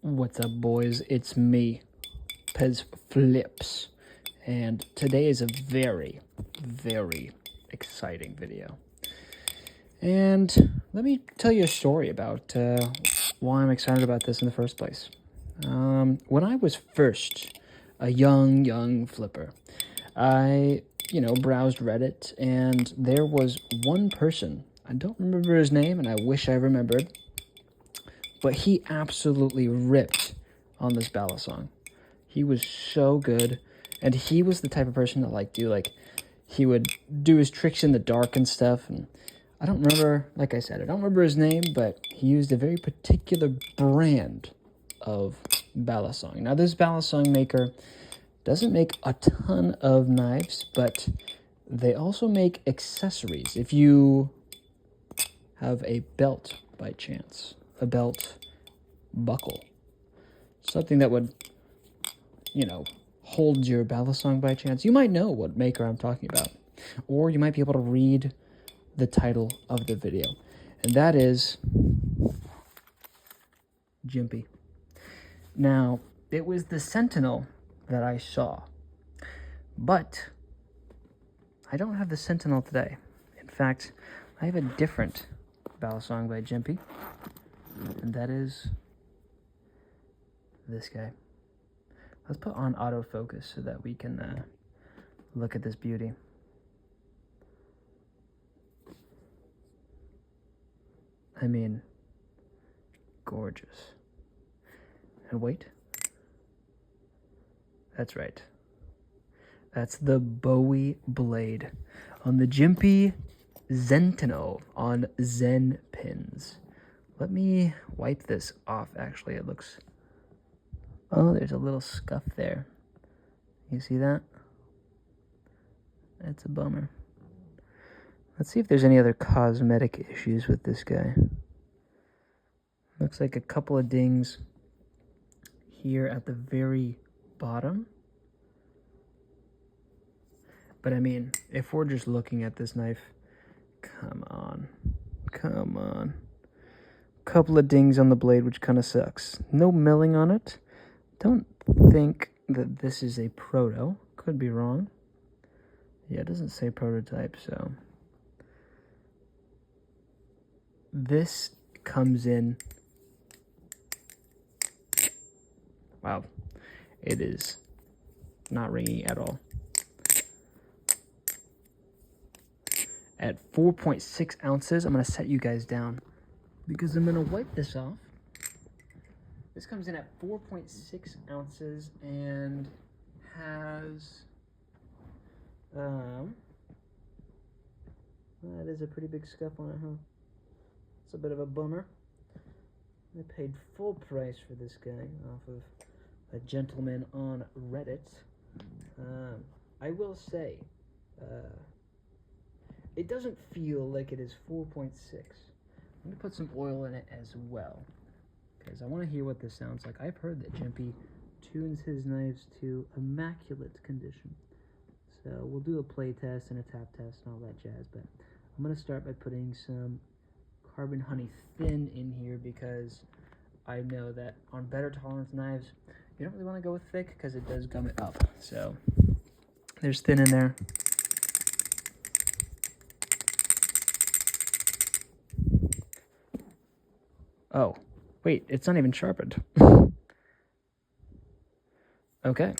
What's up, boys? It's me, Pez Flips, and today is a very, very exciting video. And let me tell you a story about why I'm excited about this in the first place. When I was first a young flipper, I, browsed Reddit, and there was one person. I don't remember his name, and I wish I remembered, but he absolutely ripped on this ballad song. He was so good, and he was the type of person that he would do his tricks in the dark and stuff. And I don't remember, like I said, I don't remember his name, but he used a very particular brand of ballad song. Now, this ballad song maker doesn't make a ton of knives, but they also make accessories. If you have a belt by chance, a belt buckle, something that would, hold your ballad song by chance, you might know what maker I'm talking about, or you might be able to read the title of the video, and that is Jimpy. Now, it was the Zentinel that I saw, but I don't have the Zentinel today. In fact, I have a different ballad song by Jimpy, and that is this guy. Let's put on autofocus so that we can look at this beauty. I mean, gorgeous. And wait. That's right. That's the Bowie blade on the Jimpy Zentinel on Zen pins. Let me wipe this off, actually. It looks... Oh, there's a little scuff there. You see that? That's a bummer. Let's see if there's any other cosmetic issues with this guy. Looks like a couple of dings here at the very bottom. But I mean, if we're just looking at this knife, come on. Couple of dings on the blade, which kind of sucks. No milling on it. Don't think that this is a proto. Could be wrong. Yeah, it doesn't say prototype, so. This comes in. Wow. It is not ringing at all. At 4.6 ounces, I'm going to set you guys down because I'm going to wipe this off. This comes in at 4.6 ounces and has, that is a pretty big scuff on it, huh? It's a bit of a bummer. I paid full price for this guy off of a gentleman on Reddit. I will say, it doesn't feel like it is 4.6. I'm going to put some oil in it as well, because I want to hear what this sounds like. I've heard that Jimpy tunes his knives to immaculate condition. So we'll do a play test and a tap test and all that jazz, but I'm going to start by putting some carbon honey thin in here because I know that on better tolerance knives, you don't really want to go with thick because it does gum it up. So there's thin in there. Oh, wait, it's not even sharpened. Okay.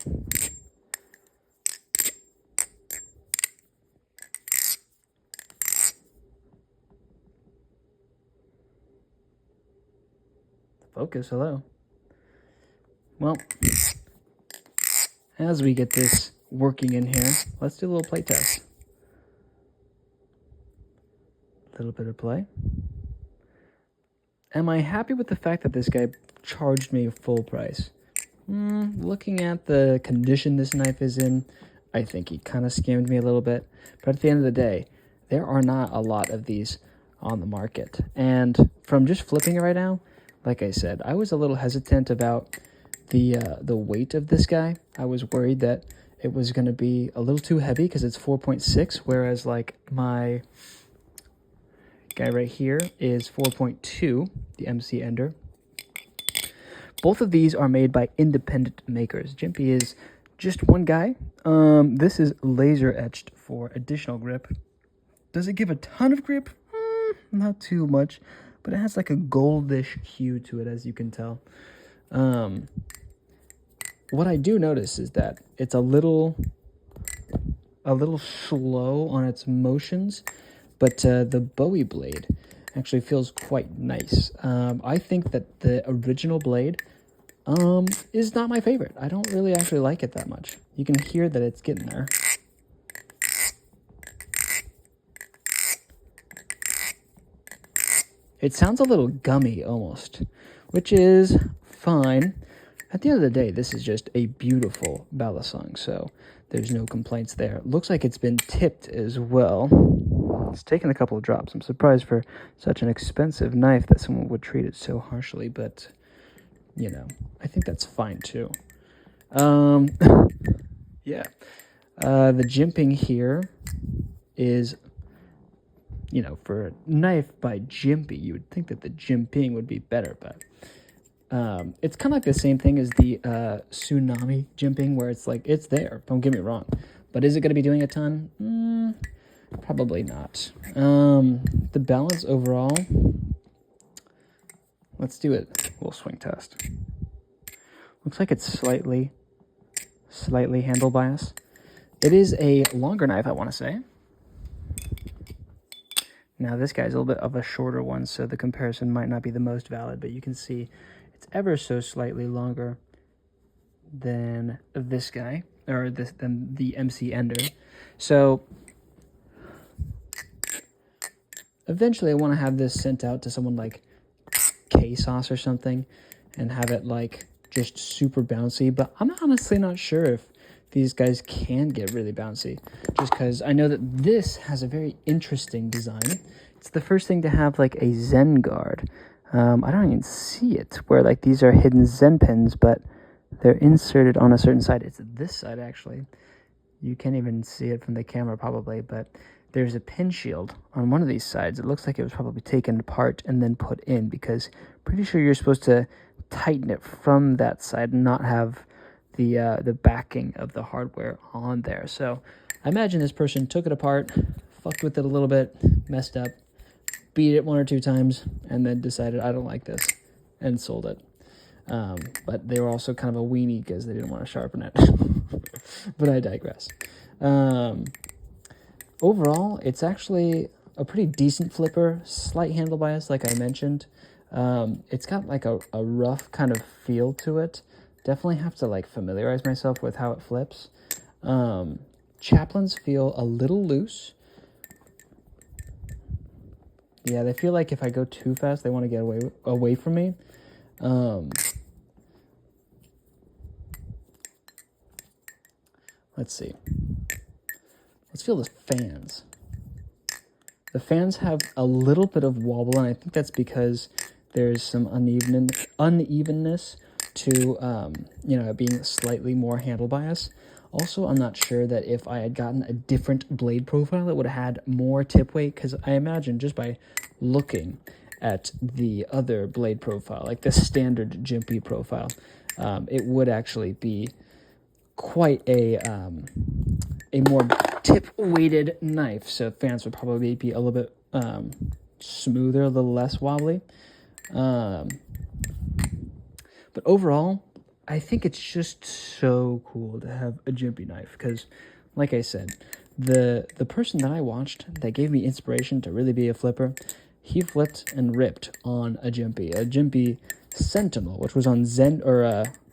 Focus, hello. Well, as we get this working in here, let's do a little play test. A little bit of play. Am I happy with the fact that this guy charged me full price? Looking at the condition this knife is in, I think he kind of scammed me a little bit. But at the end of the day, there are not a lot of these on the market. And from just flipping it right now, like I said, I was a little hesitant about the weight of this guy. I was worried that it was going to be a little too heavy because it's 4.6, whereas like my guy right here is 4.2, the MC Ender. both of these are made by independent makers. Jimpy is just one guy. This is laser etched for additional grip. Does it give a ton of grip? Not too much, but it has like a goldish hue to it, as you can tell. What I do notice is that it's a little slow on its motions, but the Bowie blade actually feels quite nice. I think that the original blade is not my favorite. I don't really actually like it that much. You can hear that it's getting there. It sounds a little gummy almost, which is fine. At the end of the day, this is just a beautiful balisong, so there's no complaints there. Looks like it's been tipped as well. It's taken a couple of drops. I'm surprised for such an expensive knife that someone would treat it so harshly, but, you know, I think that's fine too. Yeah. The jimping here is, you know, for a knife by Jimpy, you would think that the jimping would be better, but it's kind of like the same thing as the tsunami jimping, where it's like, it's there, don't get me wrong, but is it going to be doing a ton? Probably not. The balance overall, let's do it. A little swing test. Looks like it's slightly handle bias. It is a longer knife, I want to say. Now this guy's a little bit of a shorter one, so the comparison might not be the most valid, but you can see it's ever so slightly longer than this guy, or than the MC Ender. So eventually I want to have this sent out to someone like K-Sauce or something and have it like just super bouncy, but I'm honestly not sure if these guys can get really bouncy, just because I know that this has a very interesting design. It's the first thing to have like a Zen guard. I don't even see it, where like these are hidden Zen pins, but they're inserted on a certain side. It's this side, actually. You can't even see it from the camera probably, but there's a pin shield on one of these sides. It looks like it was probably taken apart and then put in, because pretty sure you're supposed to tighten it from that side and not have the backing of the hardware on there. So I imagine this person took it apart, fucked with it a little bit, messed up, beat it 1 or 2 times, and then decided, I don't like this, and sold it. But they were also kind of a weenie because they didn't want to sharpen it. But I digress. Overall, it's actually a pretty decent flipper, slight handle bias, like I mentioned. It's got like a rough kind of feel to it. Definitely have to like familiarize myself with how it flips. Chaplains feel a little loose. Yeah, they feel like if I go too fast, they want to get away from me. Let's see. Let's feel the fans. The fans have a little bit of wobble, and I think that's because there's some unevenness to, you know, being slightly more handle bias. Also, I'm not sure that if I had gotten a different blade profile, it would have had more tip weight, because I imagine just by looking at the other blade profile, like the standard Jimpy profile, it would actually be quite a more tip-weighted knife, so fans would probably be a little bit smoother, a little less wobbly. But overall, I think it's just so cool to have a Jimpy knife, because, like I said, the person that I watched that gave me inspiration to really be a flipper, he flipped and ripped on a Jimpy Zentinel, which was on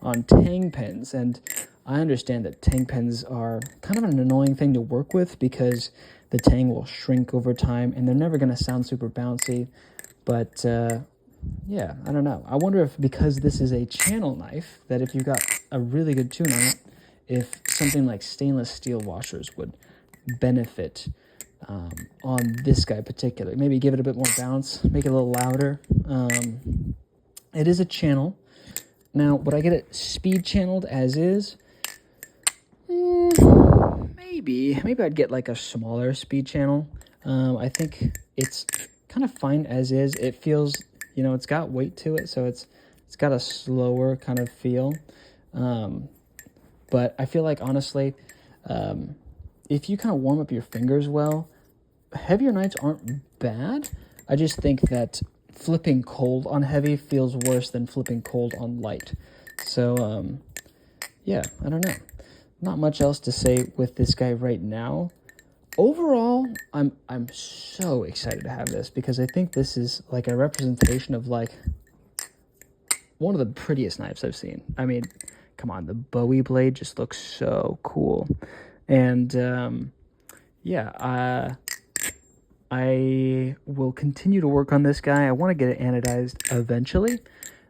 on Tang pens, and I understand that Tang pens are kind of an annoying thing to work with because the Tang will shrink over time and they're never going to sound super bouncy. But yeah, I don't know. I wonder if, because this is a channel knife, that if you've got a really good tune on it, if something like stainless steel washers would benefit on this guy particularly. Maybe give it a bit more bounce, make it a little louder. It is a channel. Now, would I get it speed channeled as is? Maybe I'd get like a smaller speed channel. I think it's kind of fine as is. It feels, you know, it's got weight to it, so it's It's got a slower kind of feel. But I feel like, honestly, if you kind of warm up your fingers well, heavier knives aren't bad. I just think that flipping cold on heavy feels worse than flipping cold on light. So, yeah, I don't know. Not much else to say with this guy right now. Overall, I'm so excited to have this because I think this is like a representation of like one of the prettiest knives I've seen. I mean, come on, the Bowie blade just looks so cool. And yeah, I will continue to work on this guy. I want to get it anodized eventually.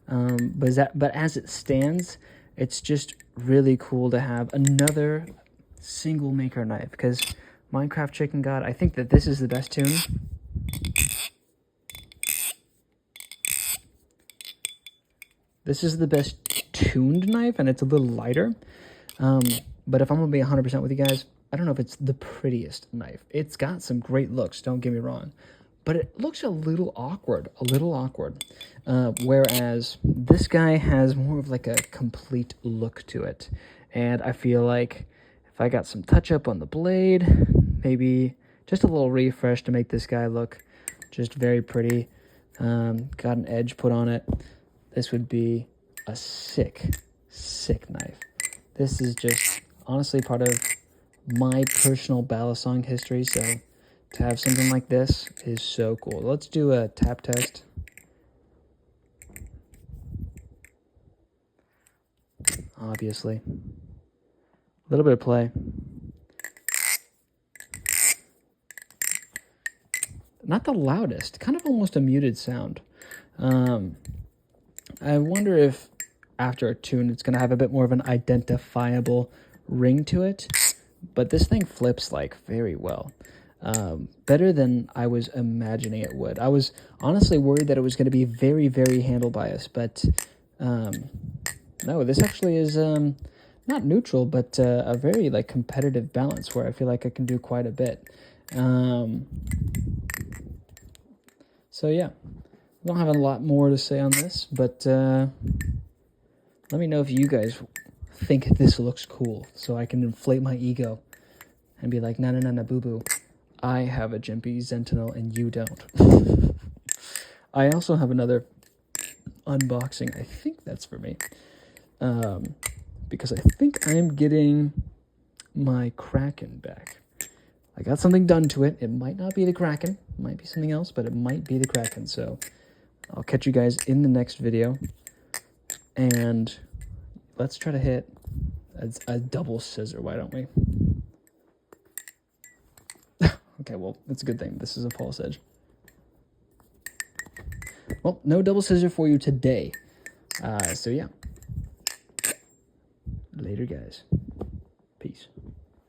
But as it stands, it's just really cool to have another single maker knife because Minecraft Chicken God, I think that this is the best tune. This is the best tuned knife, and it's a little lighter. But if I'm going to be 100% with you guys, I don't know if it's the prettiest knife. It's got some great looks, don't get me wrong. But it looks a little awkward. Whereas this guy has more of like a complete look to it. And I feel like if I got some touch-up on the blade, maybe just a little refresh to make this guy look just very pretty, got an edge put on it, this would be a sick knife. This is just honestly part of my personal balisong history, so to have something like this is so cool. Let's do a tap test. Obviously. A little bit of play. Not the loudest, kind of almost a muted sound. I wonder if after a tune it's going to have a bit more of an identifiable ring to it, but this thing flips like very well. Better than I was imagining it would. I was honestly worried that it was going to be very, very handle biased, but no, this actually is not neutral, but a very like competitive balance where I feel like I can do quite a bit. So yeah, I don't have a lot more to say on this, but let me know if you guys think this looks cool so I can inflate my ego and be like, no, boo-boo. I have a Jimpy Zentinel and you don't. I also have another unboxing. I think that's for me. Because I think I am getting my Kraken back. I got something done to it. It might not be the Kraken. It might be something else, but it might be the Kraken. So I'll catch you guys in the next video. And let's try to hit a double scissor. Why don't we? Okay, well, it's a good thing. This is a false edge. Well, no double scissor for you today. So yeah. Later, guys. Peace.